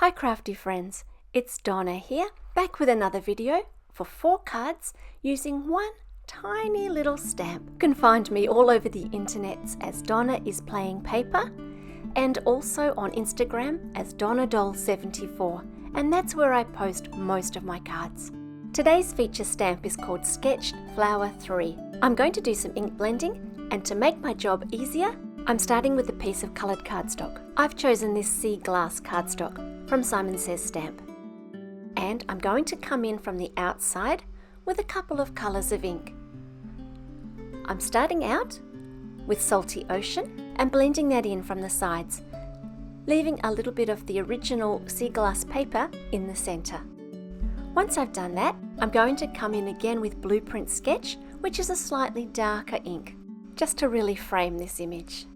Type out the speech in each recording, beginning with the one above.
Hi crafty friends, it's Donna here, back with another video for 4 cards using one tiny little stamp. You can find me all over the internets as Donna is playing paper and also on Instagram as DonnaDoll74, and that's where I post most of my cards. Today's feature stamp is called Sketched Flower 3. I'm going to do some ink blending, and to make my job easier, I'm starting with a piece of coloured cardstock. I've chosen this sea glass cardstock from Simon Says Stamp. And I'm going to come in from the outside with a couple of colours of ink. I'm starting out with Salty Ocean and blending that in from the sides, leaving a little bit of the original sea glass paper in the centre. Once I've done that, I'm going to come in again with Blueprint Sketch, which is a slightly darker ink, just to really frame this image.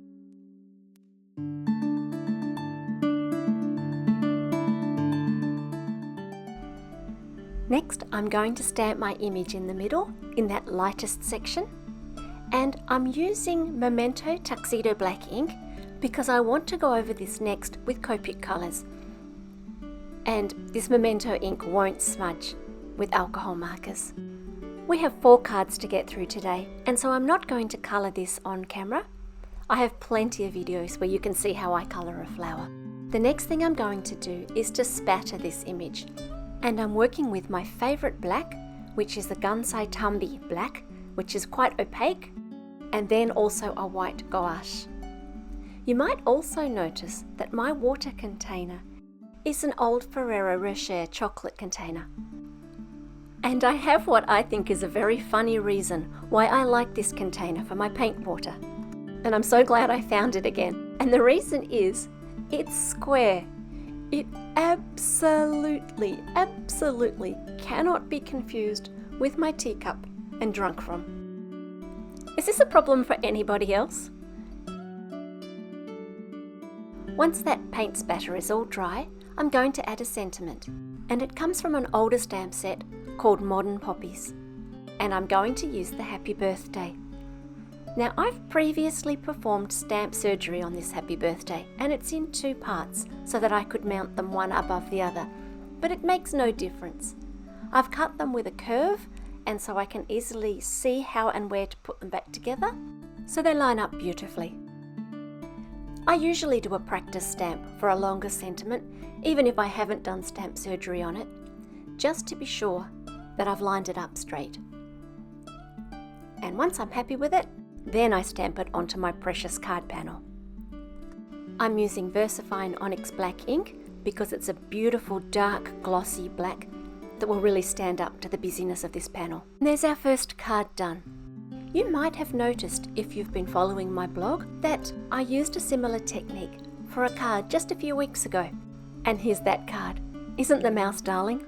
Next, I'm going to stamp my image in the middle, in that lightest section, and I'm using Memento Tuxedo Black ink because I want to go over this next with Copic colours. And this Memento ink won't smudge with alcohol markers. We have 4 cards to get through today, and so I'm not going to colour this on camera. I have plenty of videos where you can see how I colour a flower. The next thing I'm going to do is to spatter this image. And I'm working with my favourite black, which is the Gansai Tambi black, which is quite opaque, and then also a white gouache. You might also notice that my water container is an old Ferrero Rocher chocolate container. And I have what I think is a very funny reason why I like this container for my paint water. And I'm so glad I found it again. And the reason is, it's square. It absolutely cannot be confused with my teacup and drunk from. Is this a problem for anybody else? Once that paint spatter is all dry, I'm going to add a sentiment, and it comes from an older stamp set called Modern Poppies, and I'm going to use the Happy Birthday. Now, I've previously performed stamp surgery on this Happy Birthday, and it's in 2 parts so that I could mount them one above the other, but it makes no difference. I've cut them with a curve, and so I can easily see how and where to put them back together, so they line up beautifully. I usually do a practice stamp for a longer sentiment, even if I haven't done stamp surgery on it, just to be sure that I've lined it up straight. And once I'm happy with it, then I stamp it onto my precious card panel. I'm using VersaFine Onyx Black ink because it's a beautiful dark glossy black that will really stand up to the busyness of this panel. And there's our first card done. You might have noticed, if you've been following my blog, that I used a similar technique for a card just a few weeks ago. And here's that card. Isn't the mouse darling?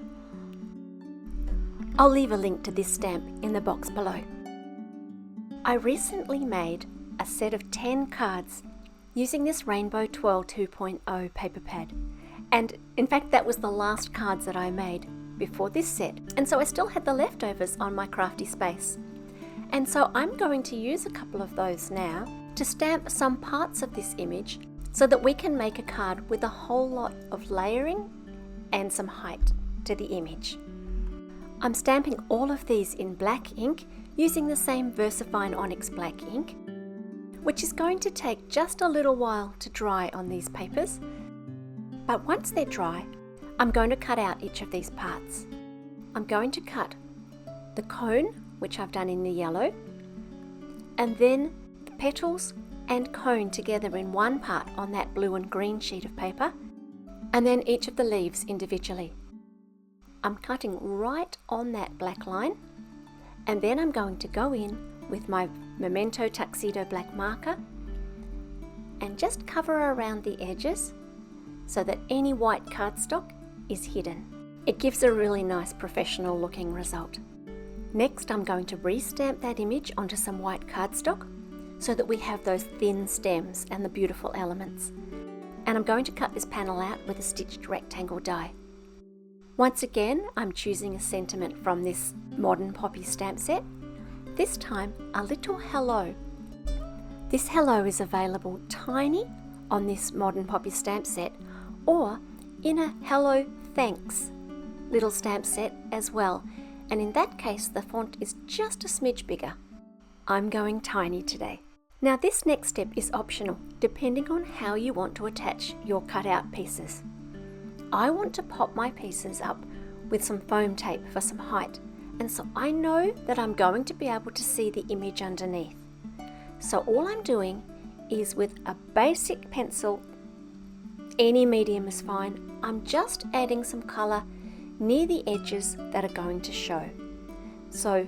I'll leave a link to this stamp in the box below. I recently made a set of 10 cards using this Rainbow Twirl 2.0 paper pad, and in fact that was the last cards that I made before this set, and so I still had the leftovers on my crafty space. And so I'm going to use a couple of those now to stamp some parts of this image so that we can make a card with a whole lot of layering and some height to the image. I'm stamping all of these in black ink using the same VersaFine Onyx Black ink, which is going to take just a little while to dry on these papers. But once they're dry, I'm going to cut out each of these parts. I'm going to cut the cone, which I've done in the yellow, and then the petals and cone together in one part on that blue and green sheet of paper, and then each of the leaves individually. I'm cutting right on that black line, and then I'm going to go in with my Memento Tuxedo Black marker and just cover around the edges so that any white cardstock is hidden. It gives a really nice professional looking result. Next, I'm going to re-stamp that image onto some white cardstock so that we have those thin stems and the beautiful elements. And I'm going to cut this panel out with a stitched rectangle die. Once again, I'm choosing a sentiment from this Modern Poppy stamp set. This time, a little hello. This hello is available tiny on this Modern Poppy stamp set, or in a Hello Thanks little stamp set as well, and in that case the font is just a smidge bigger. I'm going tiny today. Now this next step is optional depending on how you want to attach your cutout pieces. I want to pop my pieces up with some foam tape for some height, and so I know that I'm going to be able to see the image underneath. So all I'm doing is with a basic pencil, any medium is fine, I'm just adding some colour near the edges that are going to show. So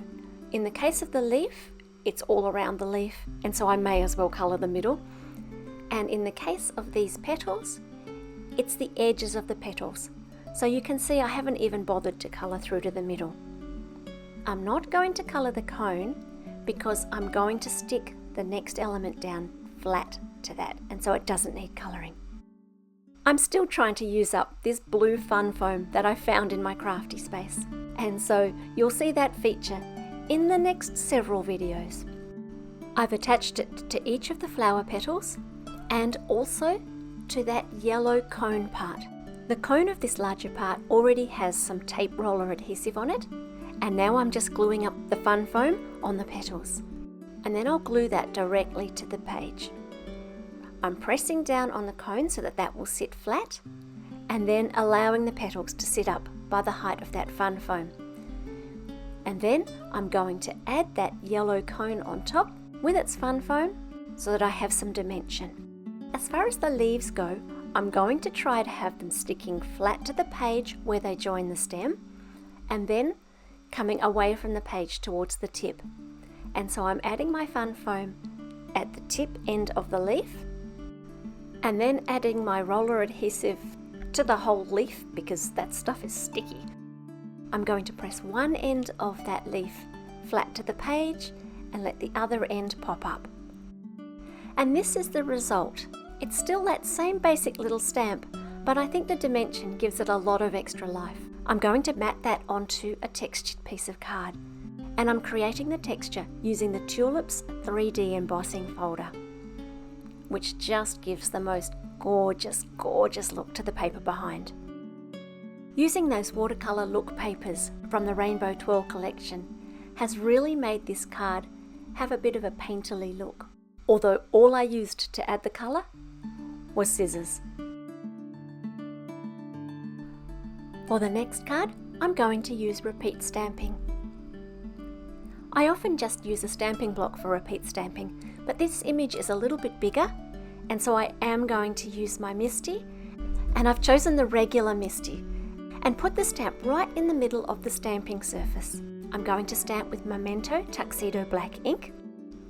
in the case of the leaf, it's all around the leaf, and so I may as well colour the middle. And in the case of these petals, it's the edges of the petals. So you can see I haven't even bothered to colour through to the middle. I'm not going to colour the cone because I'm going to stick the next element down flat to that, and so it doesn't need colouring. I'm still trying to use up this blue fun foam that I found in my crafty space, and so you'll see that feature in the next several videos. I've attached it to each of the flower petals and also to that yellow cone part. The cone of this larger part already has some tape roller adhesive on it, and now I'm just gluing up the fun foam on the petals. And then I'll glue that directly to the page. I'm pressing down on the cone so that that will sit flat, and then allowing the petals to sit up by the height of that fun foam. And then I'm going to add that yellow cone on top with its fun foam so that I have some dimension. As far as the leaves go, I'm going to try to have them sticking flat to the page where they join the stem, and then coming away from the page towards the tip. And so I'm adding my fun foam at the tip end of the leaf, and then adding my roller adhesive to the whole leaf because that stuff is sticky. I'm going to press one end of that leaf flat to the page and let the other end pop up. And this is the result. It's still that same basic little stamp, but I think the dimension gives it a lot of extra life. I'm going to mat that onto a textured piece of card, and I'm creating the texture using the Tulips 3D embossing folder, which just gives the most gorgeous, gorgeous look to the paper behind. Using those watercolour look papers from the Rainbow Twirl collection has really made this card have a bit of a painterly look, although all I used to add the colour was scissors. For the next card, I'm going to use repeat stamping. I often just use a stamping block for repeat stamping, but this image is a little bit bigger, and so I am going to use my MISTI, and I've chosen the regular MISTI, and put the stamp right in the middle of the stamping surface. I'm going to stamp with Memento Tuxedo Black ink,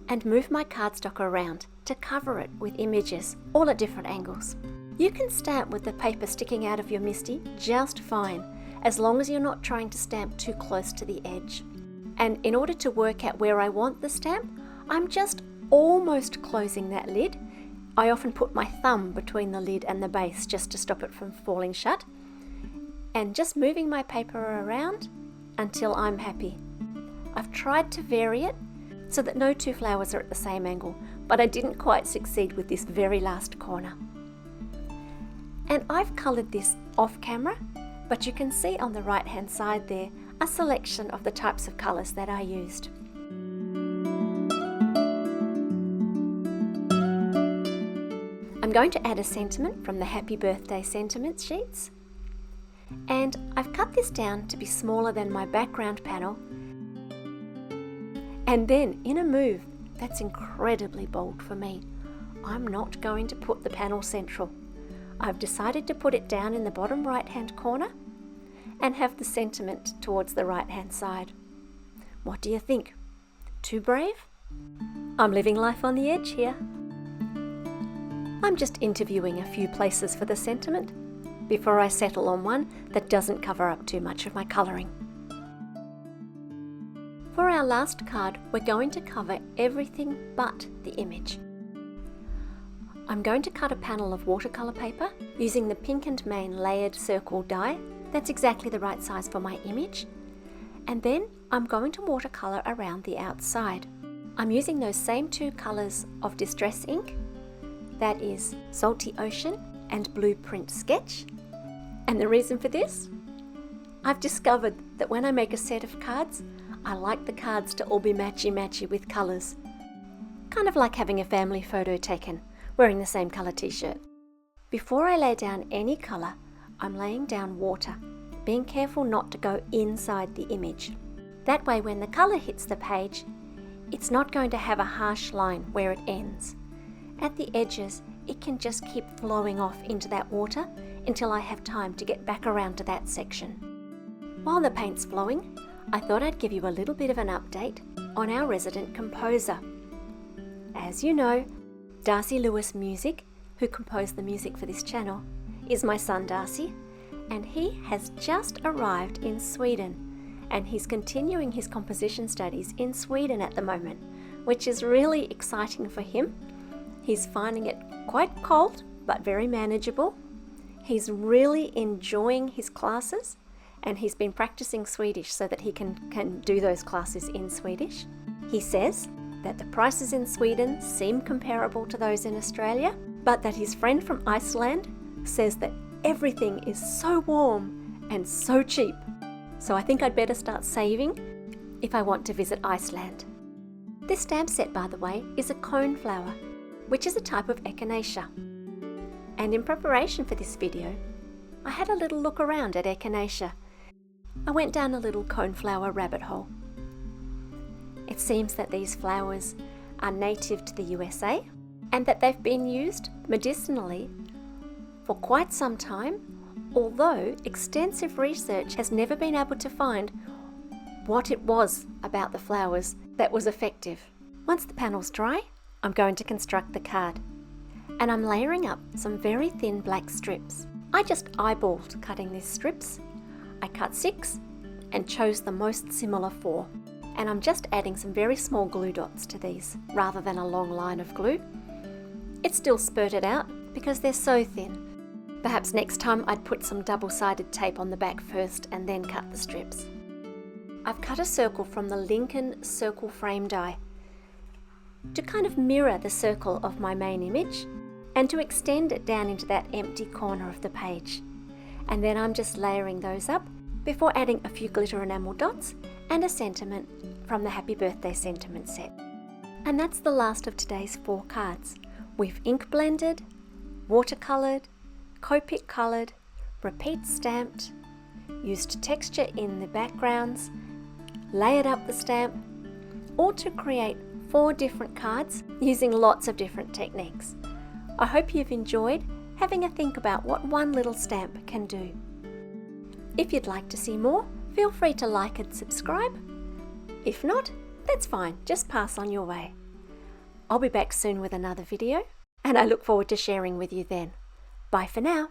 and move my cardstock around to cover it with images, all at different angles. You can stamp with the paper sticking out of your MISTI just fine, as long as you're not trying to stamp too close to the edge. And in order to work out where I want the stamp, I'm just almost closing that lid. I often put my thumb between the lid and the base just to stop it from falling shut, and just moving my paper around until I'm happy. I've tried to vary it so that no two flowers are at the same angle, but I didn't quite succeed with this very last corner. And I've coloured this off camera, but you can see on the right hand side there a selection of the types of colours that I used. I'm going to add a sentiment from the Happy Birthday sentiment sheets, and I've cut this down to be smaller than my background panel. And then, in a move that's incredibly bold for me, I'm not going to put the panel central. I've decided to put it down in the bottom right hand corner and have the sentiment towards the right hand side. What do you think? Too brave? I'm living life on the edge here. I'm just interviewing a few places for the sentiment before I settle on one that doesn't cover up too much of my colouring. For our last card, we're going to cover everything but the image. I'm going to cut a panel of watercolour paper using the Pink and Main layered circle die. That's exactly the right size for my image. And then I'm going to watercolour around the outside. I'm using those same two colours of distress ink, that is Salty Ocean and Blueprint Sketch, And the reason for this? I've discovered that when I make a set of cards, I like the cards to all be matchy-matchy with colours. Kind of like having a family photo taken, wearing the same colour t-shirt. Before I lay down any colour, I'm laying down water, being careful not to go inside the image. That way when the colour hits the page, it's not going to have a harsh line where it ends. At the edges, it can just keep flowing off into that water until I have time to get back around to that section. While the paint's flowing, I thought I'd give you a little bit of an update on our resident composer. As you know, Darcy Lewis Music, who composed the music for this channel, is my son Darcy, and he has just arrived in Sweden, and he's continuing his composition studies in Sweden at the moment, which is really exciting for him. He's finding it quite cold, but very manageable. He's really enjoying his classes, and he's been practicing Swedish so that he can do those classes in Swedish. He says that the prices in Sweden seem comparable to those in Australia, but that his friend from Iceland says that everything is so warm and so cheap. So I think I'd better start saving if I want to visit Iceland. This stamp set, by the way, is a coneflower, which is a type of echinacea. And in preparation for this video, I had a little look around at echinacea. I went down a little coneflower rabbit hole. It seems that these flowers are native to the USA and that they've been used medicinally for quite some time, although extensive research has never been able to find what it was about the flowers that was effective. Once the panel's dry, I'm going to construct the card, and I'm layering up some very thin black strips. I just eyeballed cutting these strips. I cut 6 and chose the most similar 4, and I'm just adding some very small glue dots to these rather than a long line of glue. It's still spurted out because they're so thin. Perhaps next time I'd put some double-sided tape on the back first and then cut the strips. I've cut a circle from the Lincoln circle frame die to kind of mirror the circle of my main image and to extend it down into that empty corner of the page. And then I'm just layering those up before adding a few glitter enamel dots and a sentiment from the Happy Birthday sentiment set. And that's the last of today's 4 cards. We've ink blended, watercoloured, Copic coloured, repeat stamped, used texture in the backgrounds, layered up the stamp, all to create 4 different cards using lots of different techniques. I hope you've enjoyed having a think about what one little stamp can do. If you'd like to see more, feel free to like and subscribe. If not, that's fine, just pass on your way. I'll be back soon with another video, and I look forward to sharing with you then. Bye for now.